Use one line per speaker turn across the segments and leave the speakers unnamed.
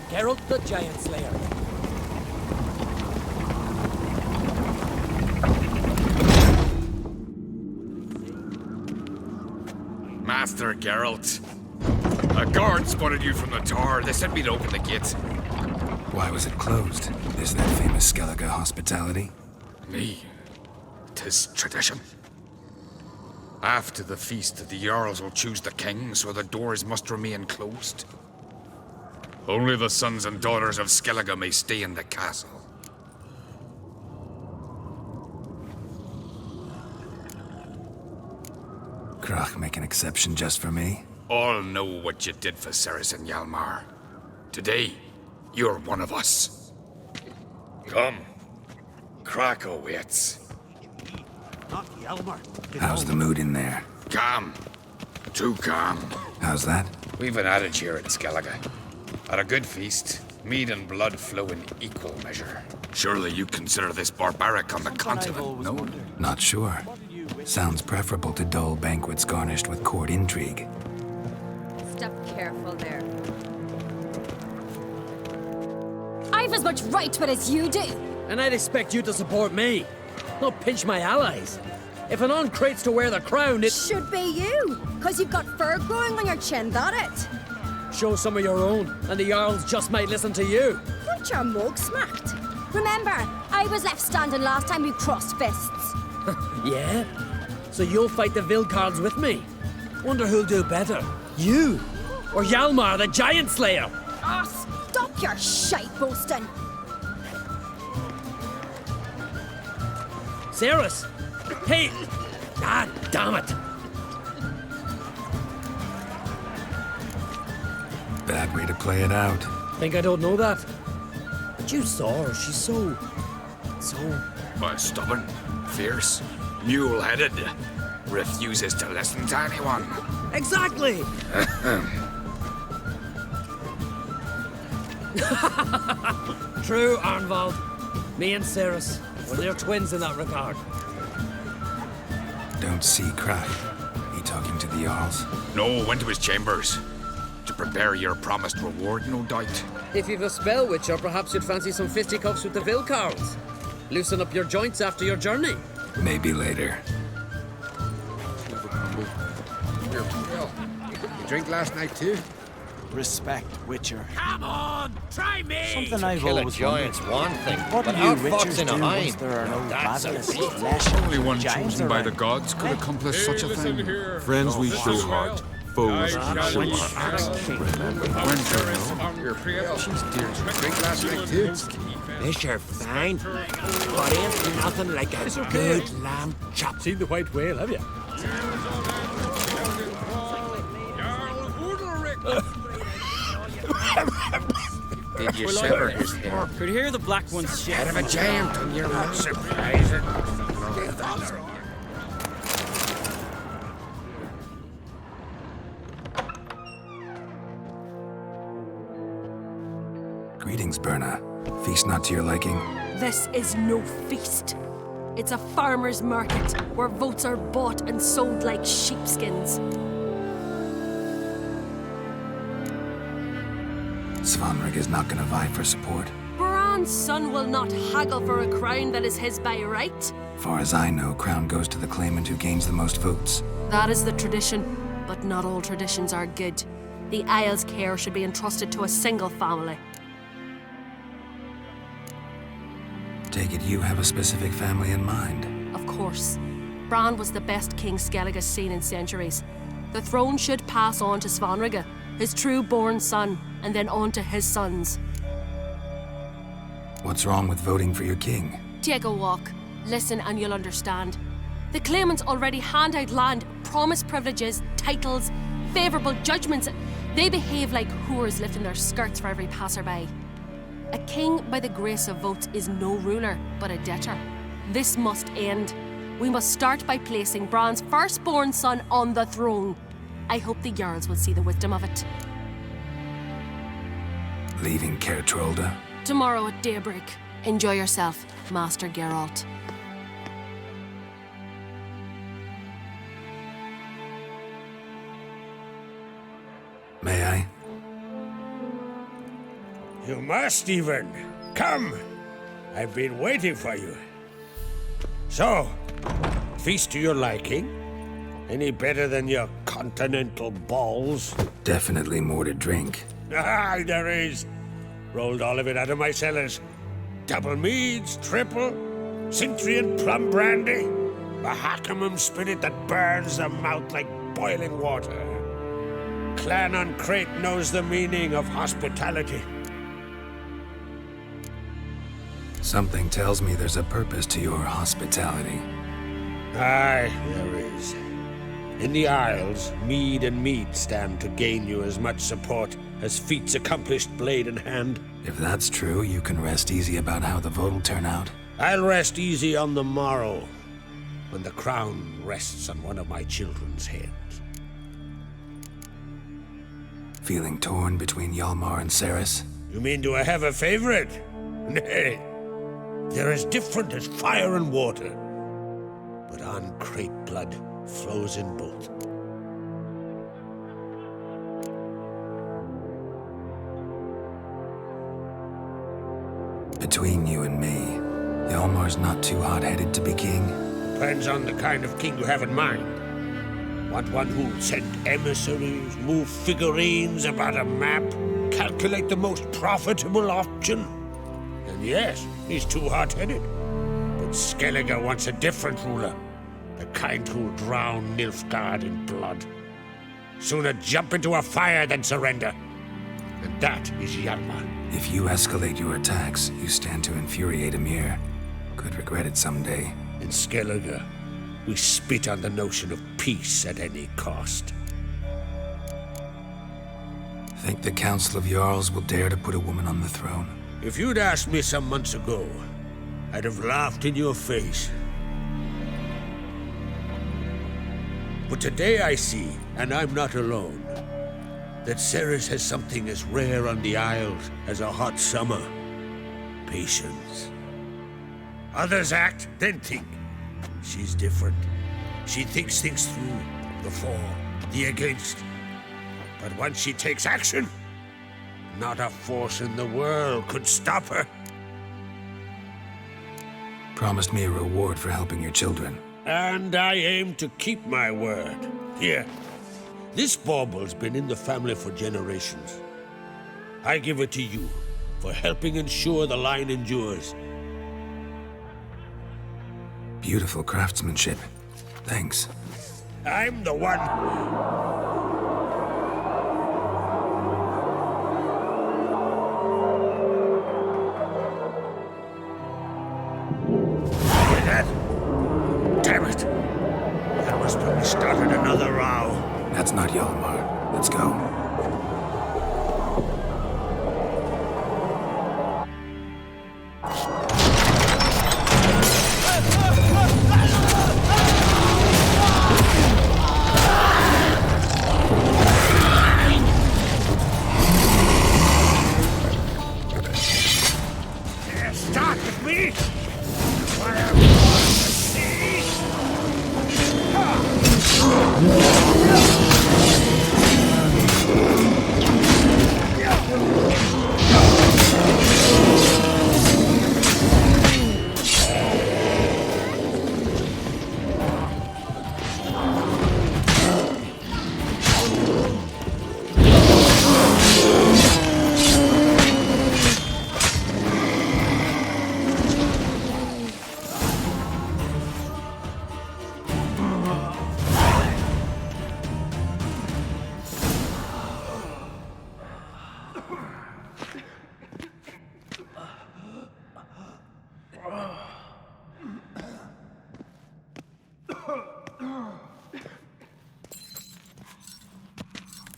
Geralt the Giant Slayer.
Master Geralt. A guard spotted you from the tower. They sent me to open the gate.
Why was it closed? Is that famous Skellige hospitality?
Me? 'Tis tradition. After the feast, the Jarls will choose the king, so the doors must remain closed. Only the sons and daughters of Skellige may stay in the castle.
Krach make an exception just for me?
All know what you did for Ceres and Hjalmar. Today, you're one of us. Come. Krach awaits.
How's the mood in there?
Calm. Too calm.
How's that?
We've an adage here in Skellige. At a good feast, mead and blood flow in equal measure. Surely you consider this barbaric on the continent, no?
Not sure. Sounds preferable to dull banquets garnished with court intrigue.
Step careful there. I've as much right to it as you do.
And I'd expect you to support me, not pinch my allies. If an uncrate's to wear the crown, it
Should be you, because you've got fur growing on your chin, that it?
shows some of your own, and the Jarls just might listen to you.
Got your mug smacked. Remember, I was left standing last time we crossed fists.
Yeah? So you'll fight the Vilcards with me? Wonder who'll do better, you or Hjalmar the Giant Slayer?
Ah, stop your shite boasting.
Ceres? Hey! Ah, damn it!
Bad way to play it out.
Think I don't know that? But you saw her, she's so...
Stubborn, fierce, mule-headed. Refuses to listen to anyone.
Exactly! True, Arnvald. Me and Ceres, well, they're twins in that regard.
Don't see Krach. He talking to the Jarls?
No, went to his chambers. To prepare your promised reward, no doubt.
If you've a spell witcher, perhaps you'd fancy some fisticuffs with the Vilcards. Loosen up your joints after your journey.
Maybe later.
You drink last night too?
Respect, Witcher.
Come on, try me!
Something I've
Kill a
always wondered.
giant's one thing,
What
but
do you
outfoxing
Witchers
a
do once
hind?
there are no
That's a
basilisk
feat.
flesh?
Only one
giants
chosen by the
around?
gods could accomplish such a thing.
Friends we show heart, foes we show heart.
She's dear. Drink last night too?
This you're fine, but ain't nothing like a good lamb chop.
Seen the white whale, have you?
Did you sever his hair?
Could hear the black ones
Head of a giant on your mouth.
Surprising.
Greetings, Berna. Feast not to your liking?
This is no feast. It's a farmer's market where votes are bought and sold like sheepskins.
Svanrig is not gonna vie for support.
Bran's son will not haggle for a crown that is his by right.
Far as I know, crown goes to the claimant who gains the most votes.
That is the tradition, but not all traditions are good. The Isle's care should be entrusted to a single family.
Take it you have a specific family in mind.
Of course. Bran was the best king Skellige's seen in centuries. The throne should pass on to Svanrige, his true-born son, and then on to his sons.
What's wrong with voting for your king?
Take a walk. Listen and you'll understand. The claimants already hand out land, promise privileges, titles, favourable judgments. They behave like whores lifting their skirts for every passerby. A king by the grace of votes is no ruler, but a debtor. This must end. We must start by placing Bran's firstborn son on the throne. I hope the Jarls will see the wisdom of it.
Leaving Caer Trolda?
Tomorrow at daybreak. Enjoy yourself, Master Geralt.
May I?
You must, Stephen. Come. I've been waiting for you. So, feast to your liking? Any better than your continental balls?
Definitely more to drink.
Aye, there is. Rolled all of it out of my cellars. Double meads, triple, Cintrian plum brandy, a Hackamum spirit that burns the mouth like boiling water. Clan on Crate knows the meaning of hospitality.
Something tells me there's a purpose to your hospitality.
Aye, there is. In the Isles, mead and meat stand to gain you as much support as feats accomplished blade in hand.
If that's true, you can rest easy about how the vote'll turn out.
I'll rest easy on the morrow, when the crown rests on one of my children's heads.
Feeling torn between Hjalmar and Ceres?
You mean do I have a favorite? Nay. They're as different as fire and water. But on Crate blood flows in both.
Between you and me, Hjalmar's not too hot-headed to be king.
Depends on the kind of king you have in mind. Want one who'll send emissaries, move figurines about a map, calculate the most profitable option? And yes, he's too hot-headed. But Skellige wants a different ruler. The kind who'll drown Nilfgaard in blood. Sooner jump into a fire than surrender. And that is Hjalmar.
If you escalate your attacks, you stand to infuriate Emir. Could regret it someday.
In Skellige, we spit on the notion of peace at any cost.
Think the Council of Jarls will dare to put a woman on the throne?
If you'd asked me some months ago, I'd have laughed in your face. But today I see, and I'm not alone, that Ceres has something as rare on the Isles as a hot summer. Patience. Others act, then think. She's different. She thinks things through, the for, the against. But once she takes action, not a force in the world could stop her.
Promised me a reward for helping your children.
And I aim to keep my word. Here, this bauble's been in the family for generations. I give it to you for helping ensure the line endures.
Beautiful craftsmanship. Thanks.
I'm the one. Hear that? Damn it. That must have started another row.
That's not Hjalmar. Let's go.
Start with me! Fire the sea!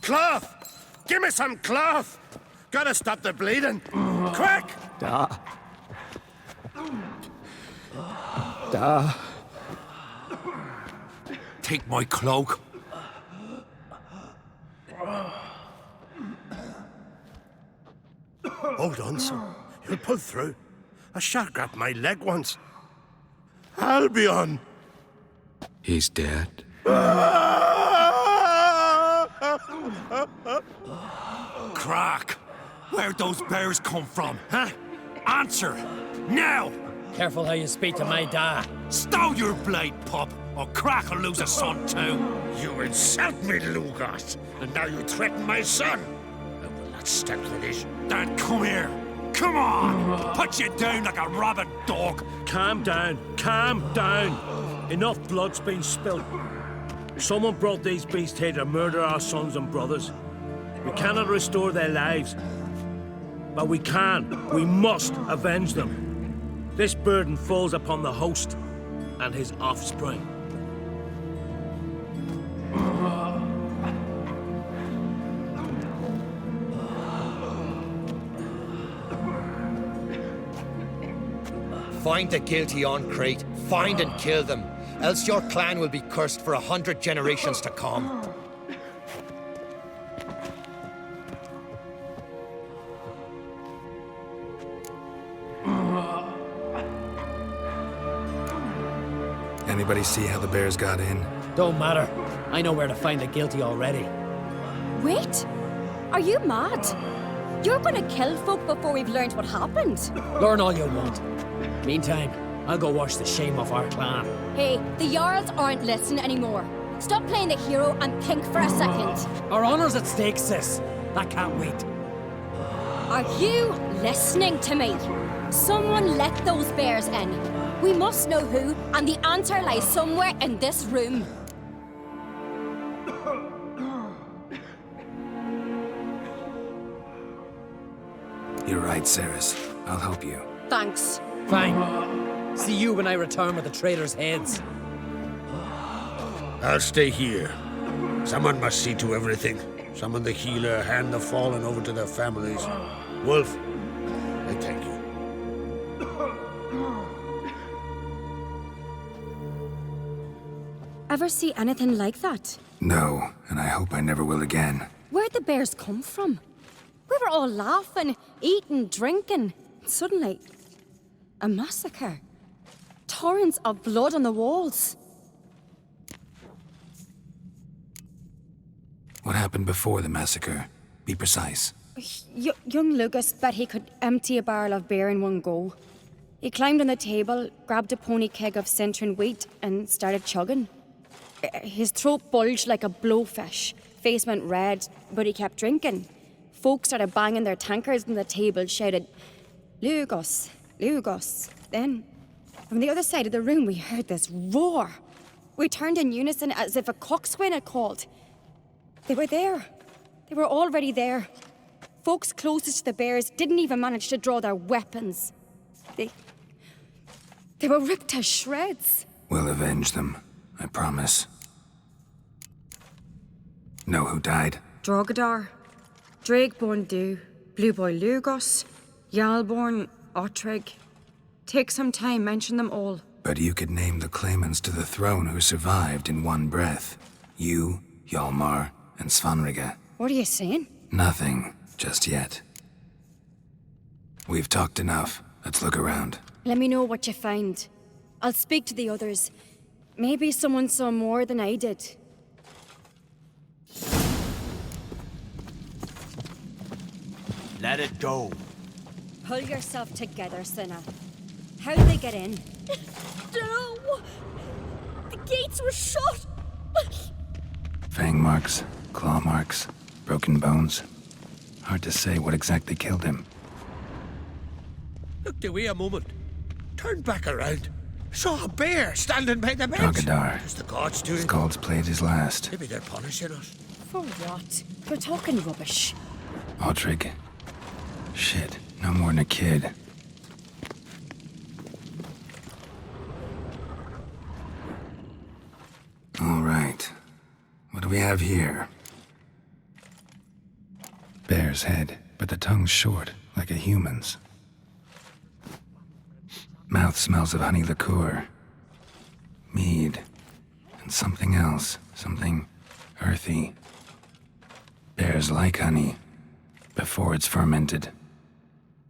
Cloth! Give me some cloth! Gotta stop the bleeding! Quick!
Take my cloak.
Hold on, son. You'll pull through. A shark grabbed my leg once. Albion!
He's dead.
Crack!
Where'd those bears come from, huh? Answer! Now!
Careful how you speak to my dad.
Stow your blade, pup, or Crack will lose a son too.
You insult me, Lugos, and now you threaten my son. I will not stand for this.
Then come here. Come on! Put you down like a rabid dog.
Calm down. Calm down. Enough blood's been spilt. Someone brought these beasts here to murder our sons and brothers. We cannot restore their lives. But we can. We must avenge them. This burden falls upon the host and his offspring.
Find the guilty on Crete. Find and kill them. Else your clan will be cursed for 100 generations to come.
Anybody see how the bears got in?
Don't matter. I know where to find the guilty already.
Wait! Are you mad? You're gonna kill folk before we've learned what happened.
Learn all you want. Meantime, I'll go wash the shame off our clan.
Hey, the Jarls aren't listening anymore. Stop playing the hero and think for a second.
Our honor's at stake, sis. That can't wait.
Are you listening to me? Someone let those bears in. We must know who, and the answer lies somewhere in this room.
You're right, Ceres. I'll help you.
Thanks.
Fine. See you when I return with the traitors' heads.
I'll stay here. Someone must see to everything. Summon the healer, hand the fallen over to their families. Wolf, I thank you.
Ever see anything like that?
No, and I hope I never will again.
Where'd the bears come from? We were all laughing, eating, drinking. Suddenly, a massacre. Torrents of blood on the walls.
What happened before the massacre? Be precise.
Young Lucas bet he could empty a barrel of beer in one go. He climbed on the table, grabbed a pony keg of Centron wheat, and started chugging. His throat bulged like a blowfish. Face went red, but he kept drinking. Folks started banging their tankards on the table, shouted, "Lugos, Lugos." Then, from the other side of the room, we heard this roar. We turned in unison as if a coxswain had called. They were there. They were already there. Folks closest to the bears didn't even manage to draw their weapons. They were ripped to shreds.
We'll avenge them, I promise. Know who died?
Drogadar, Drakeborn Du, Blue Boy Lugos, Yalborn, Ottrig. Take some time, mention them all.
But you could name the claimants to the throne who survived in one breath. You, Hjalmar, and Svanrige.
What are you saying?
Nothing, just yet. We've talked enough. Let's look around.
Let me know what you find. I'll speak to the others. Maybe someone saw more than I did.
Let it go.
Pull yourself together, Cinna. How did they get in?
Dunno. The gates were shut.
Fang marks, claw marks, broken bones. Hard to say what exactly killed him.
Look, Dewey, a moment. Turned back around. Saw a bear standing by the bench.
Drogadar.
Is the gods doing?
Skald's played his last.
Maybe they're punishing us.
For what? You're talking rubbish.
Ottrig. Shit, no more than a kid. All right. What do we have here? Bear's head, but the tongue's short, like a human's. Mouth smells of honey liqueur. Mead. And something else. Something earthy. Bears like honey. Before it's fermented.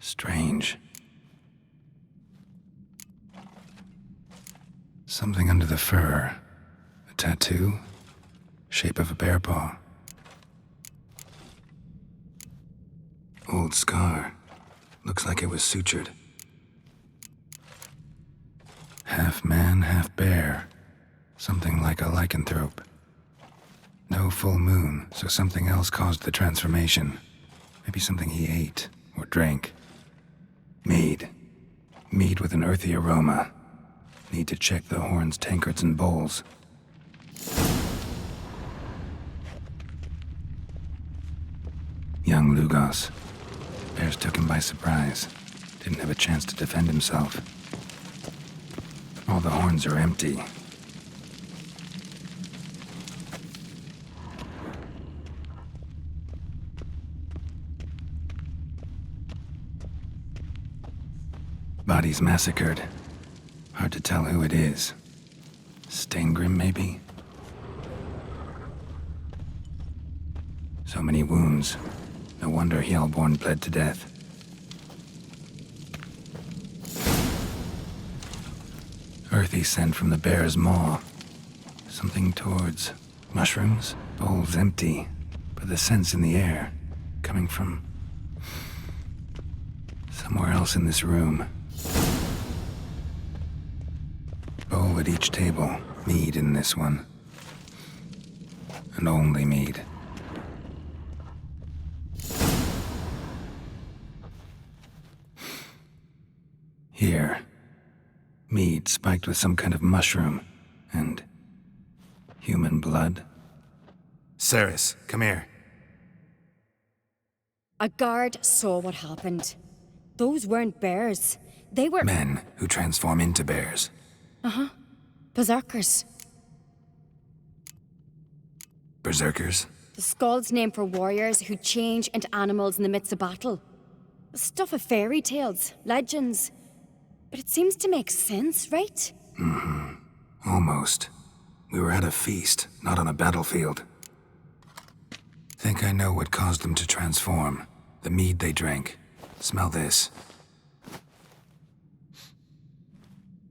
Strange. Something under the fur. A tattoo. Shape of a bear paw. Old scar. Looks like it was sutured. Half man, half bear. Something like a lycanthrope. No full moon, so something else caused the transformation. Maybe something he ate or drank. Mead. Mead with an earthy aroma. Need to check the horns, tankards, and bowls. Young Lugos. Bears took him by surprise. Didn't have a chance to defend himself. All the horns are empty. Bodies massacred. Hard to tell who it is. Staingrim, maybe? So many wounds. No wonder Hellborn bled to death. Earthy scent from the bear's maw. Something towards mushrooms. Bowls empty, but the scent's in the air. Coming from somewhere else in this room. Bowl at each table. Mead in this one. And only mead. Here. Mead spiked with some kind of mushroom. And human blood. Ceres, come here.
A guard saw what happened. Those weren't bears. They were...
Men who transform into bears.
Uh-huh. Berserkers.
Berserkers?
The Skald's name for warriors who change into animals in the midst of battle. The stuff of fairy tales, legends. But it seems to make sense, right?
Mm-hmm. Almost. We were at a feast, not on a battlefield. Think I know what caused them to transform. The mead they drank. Smell this.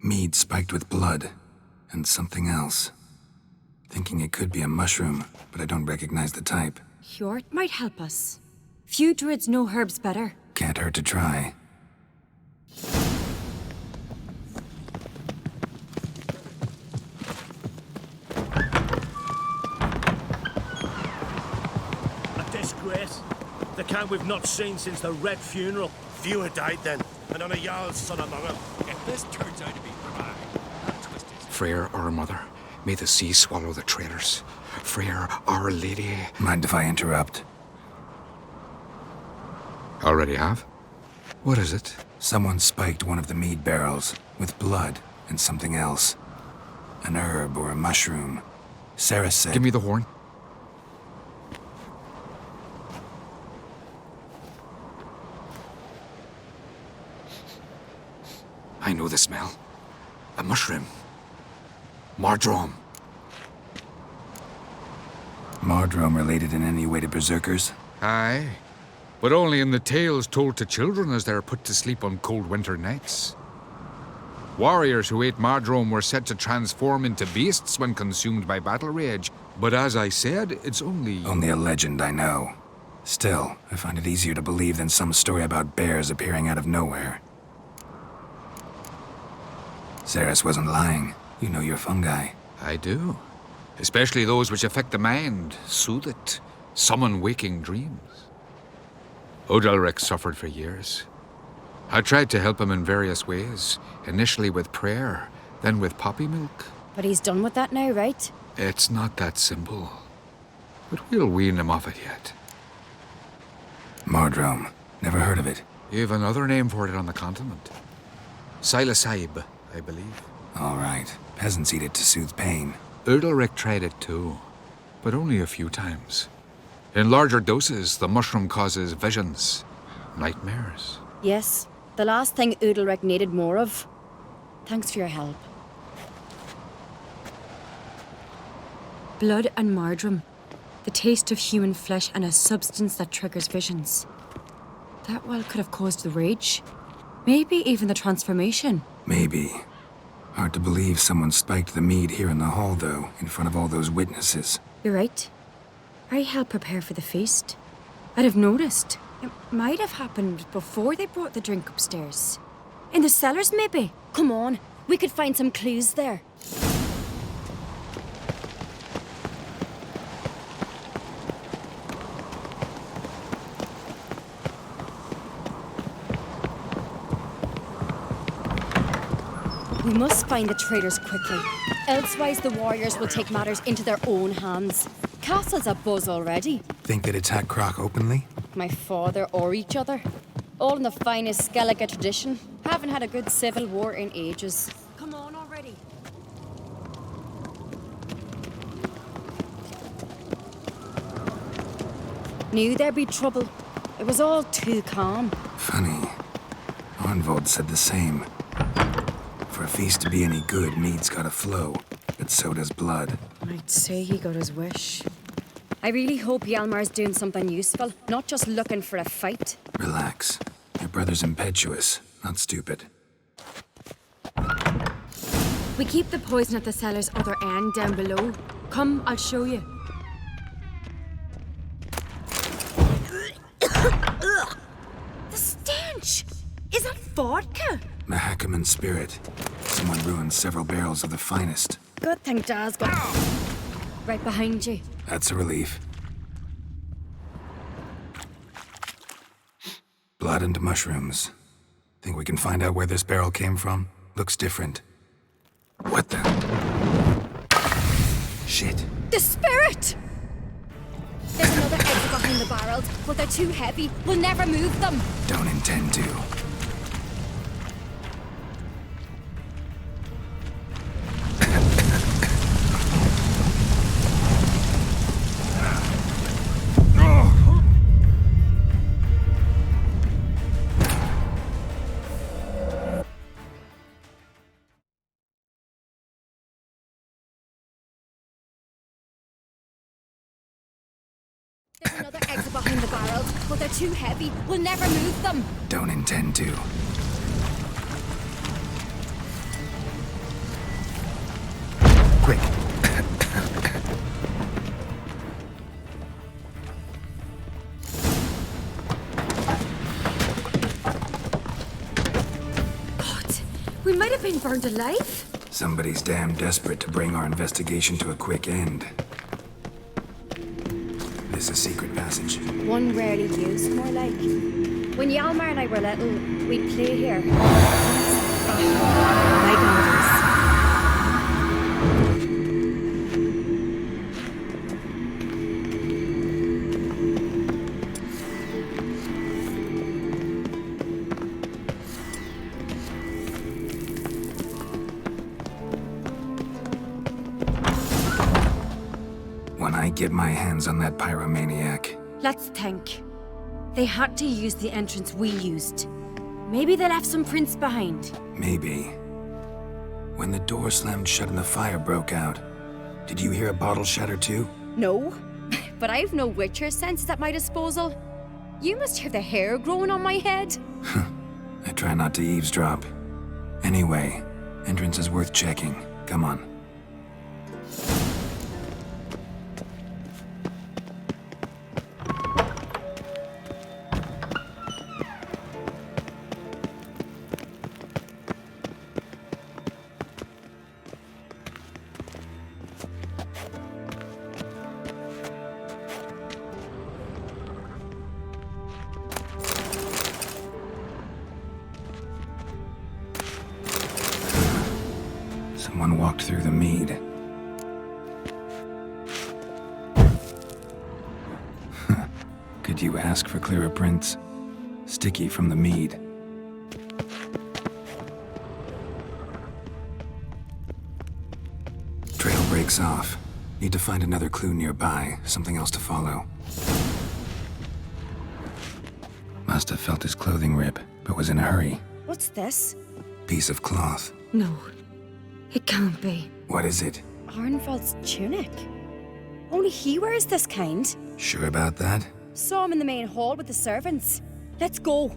Mead spiked with blood. And something else. Thinking it could be a mushroom, but I don't recognize the type.
Hjort might help us. Few druids know herbs better.
Can't hurt to try.
A disgrace. The kind we've not seen since the Red Funeral.
Fewer died then, and on a Jarl's son among them.
If this turns out to be Freyr, Freyr, our mother, may the sea swallow the traitors. Freyr, our lady.
Mind if I interrupt?
Already have? What is it?
Someone spiked one of the mead barrels with blood and something else. An herb or a mushroom. Sarah said...
Give me the horn. I know the smell. A mushroom. Mardrome.
Mardrome related in any way to berserkers?
Aye. But only in the tales told to children as they're put to sleep on cold winter nights. Warriors who ate Mardrome were said to transform into beasts when consumed by battle rage. But as I said, it's only...
Only a legend, I know. Still, I find it easier to believe than some story about bears appearing out of nowhere. Ceres wasn't lying. You know your fungi.
I do. Especially those which affect the mind, soothe it, summon waking dreams. Odalric suffered for years. I tried to help him in various ways, initially with prayer, then with poppy milk.
But he's done with that now, right?
It's not that simple. But we'll wean him off it yet.
Mardrome. Never heard of it.
You've another name for it on the continent. Silasaib, I believe.
All right. Peasants eat it to soothe pain.
Odalric tried it too, but only a few times. In larger doses, the mushroom causes visions, nightmares.
Yes, the last thing Udalric needed more of. Thanks for your help. Blood and Mardrome. The taste of human flesh and a substance that triggers visions. That well could have caused the rage. Maybe even the transformation.
Maybe. Hard to believe someone spiked the mead here in the hall, though, in front of all those witnesses.
You're right. I helped prepare for the feast. I'd have noticed. It might have happened before they brought the drink upstairs. In the cellars, maybe? Come on, we could find some clues there. We must find the traitors quickly. Elsewise, the warriors will take matters into their own hands. Castle's abuzz already.
Think they'd attack Croc openly?
My father or each other. All in the finest Skellige tradition. Haven't had a good civil war in ages. Come on already. Knew there'd be trouble. It was all too calm.
Funny. Arnvold said the same. For a feast to be any good, mead's gotta flow. But so does blood.
I'd say he got his wish. I really hope Hjalmar's doing something useful, not just looking for a fight.
Relax. Your brother's impetuous, not stupid.
We keep the poison at the cellar's other end down below. Come, I'll show you. The stench! Is that vodka?
Mahakaman spirit. Someone ruined several barrels of the finest.
Good thing Dad's got... Right behind you.
That's a relief. Blood and mushrooms. Think we can find out where this barrel came from? Looks different. What the? Shit.
The spirit! There's another exit behind the barrels, but they're too heavy. We'll never move them.
Don't intend to.
There's another exit behind the barrels, but they're too heavy. We'll never move them.
Don't intend to. Quick.
God, we might have been burned alive.
Somebody's damn desperate to bring our investigation to a quick end. This a secret passage.
One rarely used, more like. When Hjalmar and I were little, we'd play here. My gardens.
When I get my hands on that pyromaniac,
Let's think. They had to use the entrance we used. Maybe they left some prints behind.
maybe. When the door slammed shut and the fire broke out, did you hear a bottle shatter too?
No, but I've no Witcher senses at my disposal. You must hear the hair growing on my head.
I try not to eavesdrop. Anyway, entrance is worth checking. Come on. Someone walked through the mead. Could you ask for clearer prints? Sticky from the mead. Trail breaks off. Need to find another clue nearby, something else to follow. Must have felt his clothing rip, but was in a hurry.
What's this?
Piece of cloth.
No, it can't be.
What is it?
Arnvald's tunic. Only he wears this kind.
Sure about that?
Saw him in the main hall with the servants. Let's go.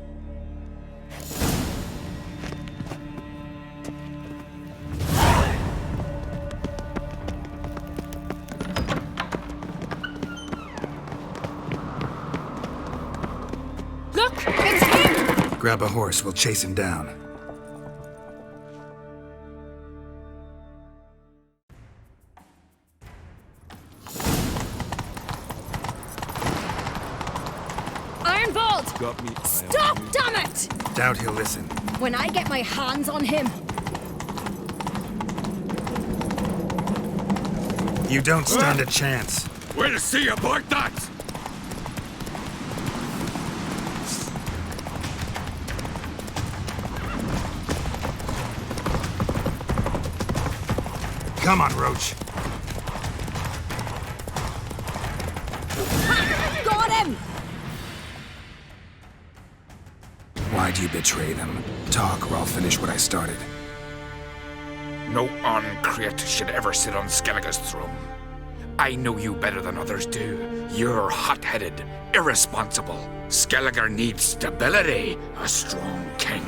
Grab a horse, we'll chase him down.
Ironvolt!
Got me.
Stop, damn it!
Doubt he'll listen.
When I get my hands on him.
You don't stand a chance.
We'll see about that!
Come on, Roach.
Got him!
Why'd you betray them? Talk or I'll finish what I started.
No on-crate should ever sit on Skellige's throne. I know you better than others do. You're hot-headed, irresponsible. Skellige needs stability, a strong king.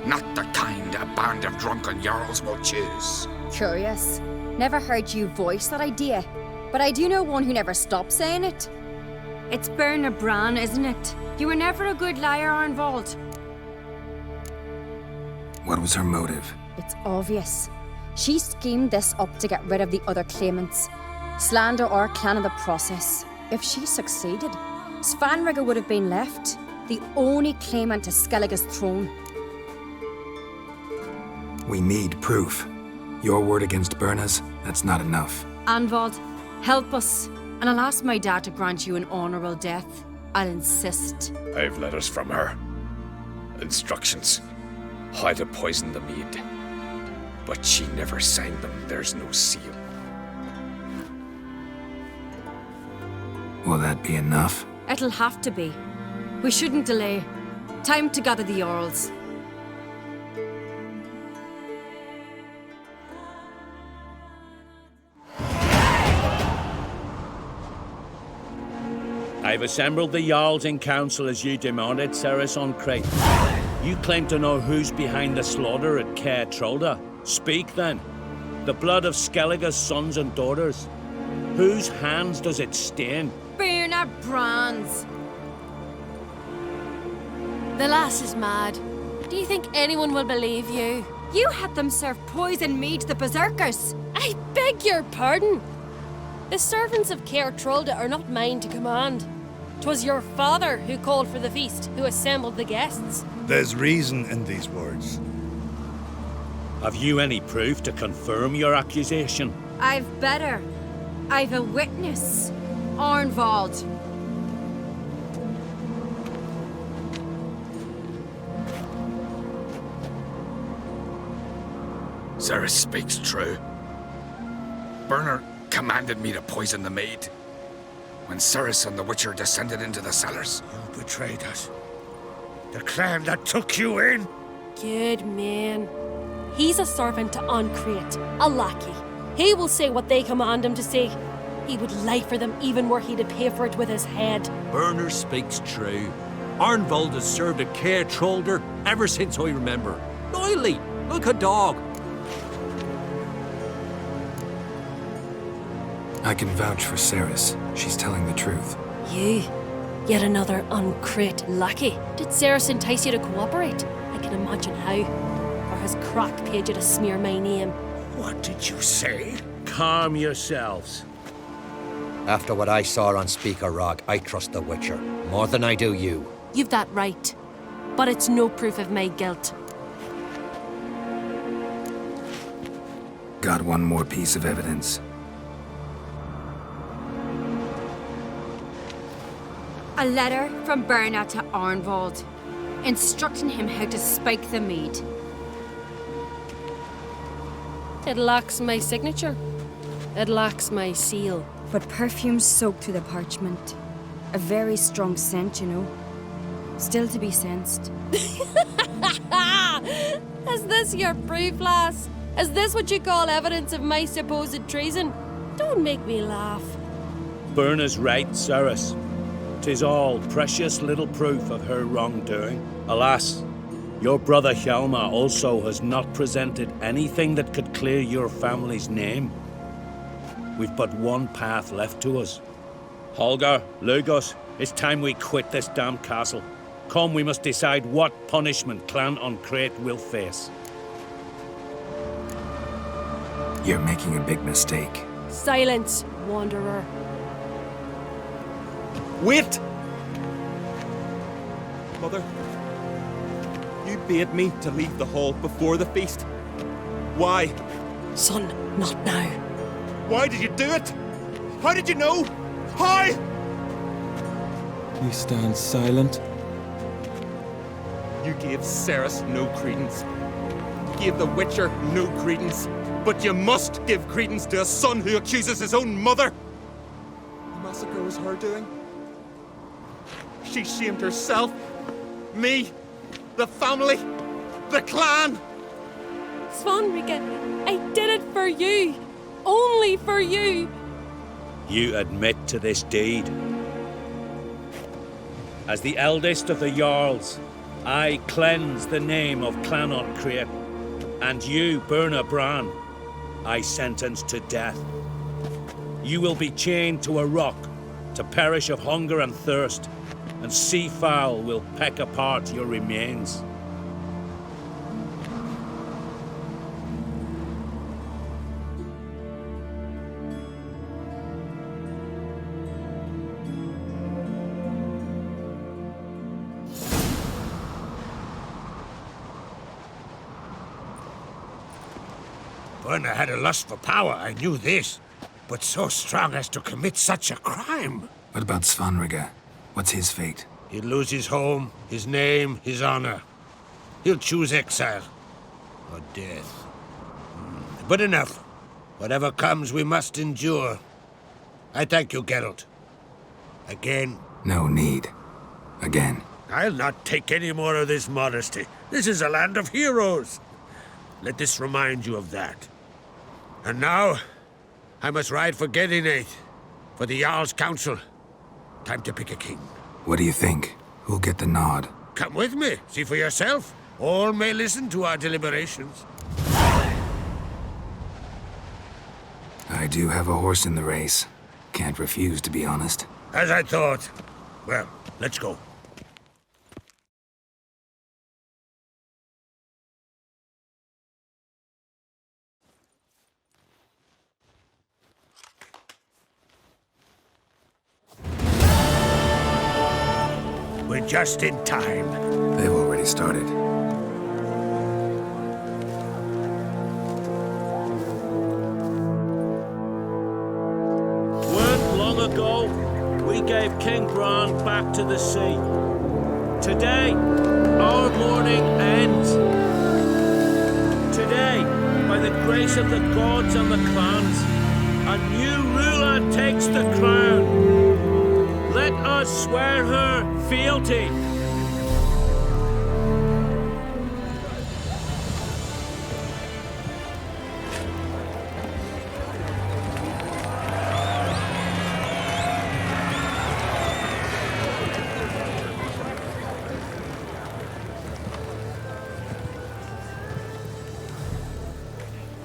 Not the kind a band of drunken jarls will choose.
Curious. Never heard you voice that idea. But I do know one who never stops saying it. It's Berna Bran, isn't it? You were never a good liar, Arnvald.
What was her motive?
It's obvious. She schemed this up to get rid of the other claimants. Slander our clan in the process. If she succeeded, Svanrigger would have been left, the only claimant to Skellige's throne.
We need proof. Your word against Berna's, that's not enough.
Anvald, help us, and I'll ask my dad to grant you an honourable death. I'll insist.
I've letters from her. Instructions. How to poison the mead. But she never signed them. There's no seal.
Will that be enough?
It'll have to be. We shouldn't delay. Time to gather the Jarls.
I've assembled the Jarls in council as you demanded, Ceres on Crate. You claim to know who's behind the slaughter at Caer Trolda. Speak then. The blood of Skellige's sons and daughters. Whose hands does it stain?
Berna Bran's.
The lass is mad. Do you think anyone will believe you?
You had them serve poison mead to the berserkers.
I beg your pardon. The servants of Caer Trolda are not mine to command. 'Twas your father who called for the feast, who assembled the guests.
There's reason in these words.
Have you any proof to confirm your accusation?
I've better. I've a witness. Arnvald.
Ceres speaks true. Berna commanded me to poison the maid. When Ceres and the Witcher descended into the cellars.
You betrayed us. The clan that took you in.
Good man. He's a servant to Ancrete, a lackey. He will say what they command him to say. He would lie for them even were he to pay for it with his head.
Berner speaks true. Arnvald has served at Caer Trolder ever since I remember. Loyally, like a dog.
I can vouch for Ceres. She's telling the truth.
You? Yet another Ancrete lackey. Did Ceres entice you to cooperate? I can imagine how. Or has Crack paid you to smear my name?
What did you say?
Calm yourselves.
After what I saw on Speaker Rock, I trust the Witcher. More than I do you.
You've that right. But it's no proof of my guilt.
Got one more piece of evidence.
A letter from Berna to Arnvald, instructing him how to spike the mead.
It lacks my signature. It lacks my seal.
But perfume soaked through the parchment. A very strong scent, you know. Still to be sensed.
Is this your proof, lass? Is this what you call evidence of my supposed treason? Don't make me laugh.
Berna's right, Ceres. 'Tis all precious little proof of her wrongdoing. Alas, your brother Hjalmar also has not presented anything that could clear your family's name. We've but one path left to us. Holger, Lugos, it's time we quit this damn castle. come, we must decide what punishment Clan on Crate will face.
You're making a big mistake.
Silence, Wanderer.
Wait! Mother, you bade me to leave the hall before the feast. Why?
Son, not now.
Why did you do it? How did you know? How?
You stand silent.
You gave Ceres no credence. You gave the Witcher no credence. But you must give credence to a son who accuses his own mother. The massacre was her doing. She shamed herself, me, the family, the clan.
Svanrige, I did it for you. Only for you.
You admit to this deed. As the eldest of the Jarls, I cleanse the name of Clan on Crate, and you, Burna Bran, I sentence to death. You will be chained to a rock to perish of hunger and thirst, and sea fowl will peck apart your remains.
Burna had a lust for power, I knew this. But so strong as to commit such a crime.
What about Svanrige? What's his fate?
He'll lose his home, his name, his honor. He'll choose exile. Or death. But enough. Whatever comes, we must endure. I thank you, Geralt. Again.
No need. Again.
I'll not take any more of this modesty. This is a land of heroes. Let this remind you of that. And now, I must ride for Gedinate, for the Jarl's Council. Time to pick a king.
What do you think? Who'll get the nod?
Come with me, see for yourself. All may listen to our deliberations.
I do have a horse in the race. Can't refuse, to be honest.
As I thought. Well, let's go. We're just in time.
They've already started.
Weren't long ago, we gave King Bran back to the sea. Today, our mourning ends. Today, by the grace of the gods and the clans, a new ruler takes the crown. Let us swear her fealty.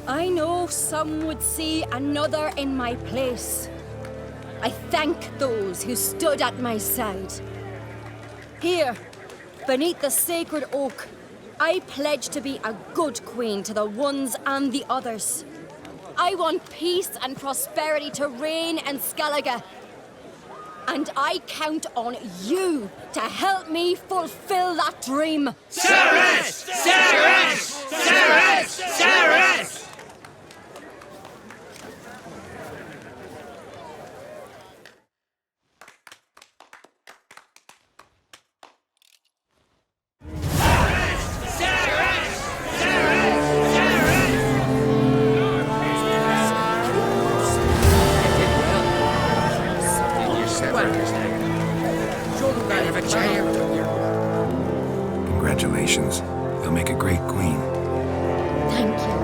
I know some would see another in my place. I thank those who stood at my side. Here, beneath the sacred oak, I pledge to be a good queen to the ones and the others. I want peace and prosperity to reign in Skellige. And I count on you to help me fulfill that dream.
Ceres! Ceres! Ceres! Ceres!
Congratulations. You'll make a great queen.
Thank you.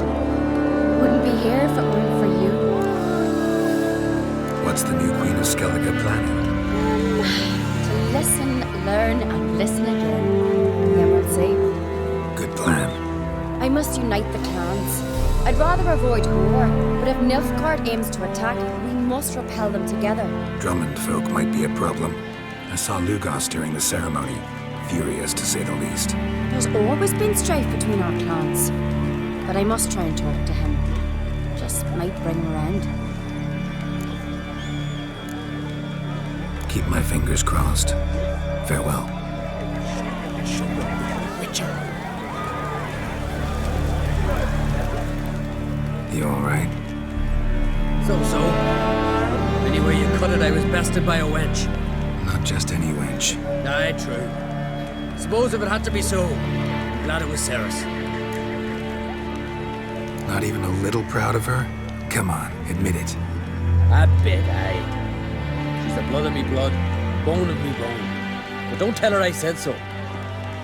Wouldn't be here if it weren't for you.
What's the new Queen of Skellige planning?
To listen, learn, and listen again. Then we'll see.
Good plan.
I must unite the clans. I'd rather avoid war, but if Nilfgaard aims to attack, we must repel them together.
Drummond folk might be a problem. I saw Lugos during the ceremony. furious to say the least.
There's always been strife between our clans. But I must try and talk to him. Just might bring him around.
Keep my fingers crossed. Farewell.
Witcher.
You alright?
So. Anyway you cut it, I was bested by a wench.
Not just any wench.
Aye, true. Suppose if it had to be so, I'm glad it was Ceres.
Not even a little proud of her? Come on, admit it.
A bit, aye. She's the blood of me blood, bone of me bone. But don't tell her I said so.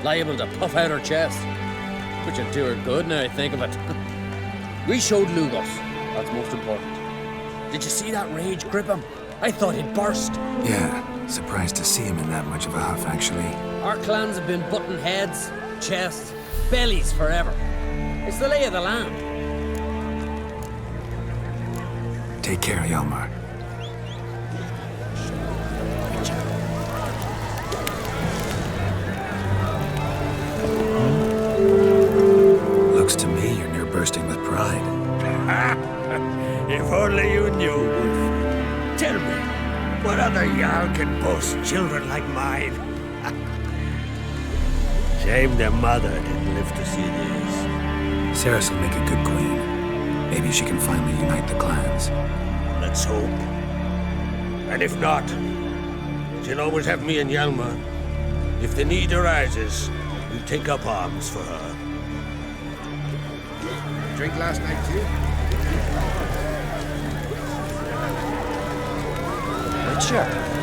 Liable to puff out her chest. Which would do her good now I think of it. We showed Lugos. That's most important. Did you see that rage grip him? I thought he'd burst.
Yeah, surprised to see him in that much of a huff, actually.
Our clans have been butting heads, chests, bellies forever. It's the lay of the land.
Take care, Hjalmar. Looks to me you're near bursting with pride.
If only you knew, Wolf. Tell me, what other Jarl can boast children like mine? Shame their mother didn't live to see these.
Ceres will make a good queen. Maybe she can finally unite the clans.
Let's hope. And if not, she'll always have me and Hjalmar. If the need arises, we'll take up arms for her.
Drink last night too?
Witcher.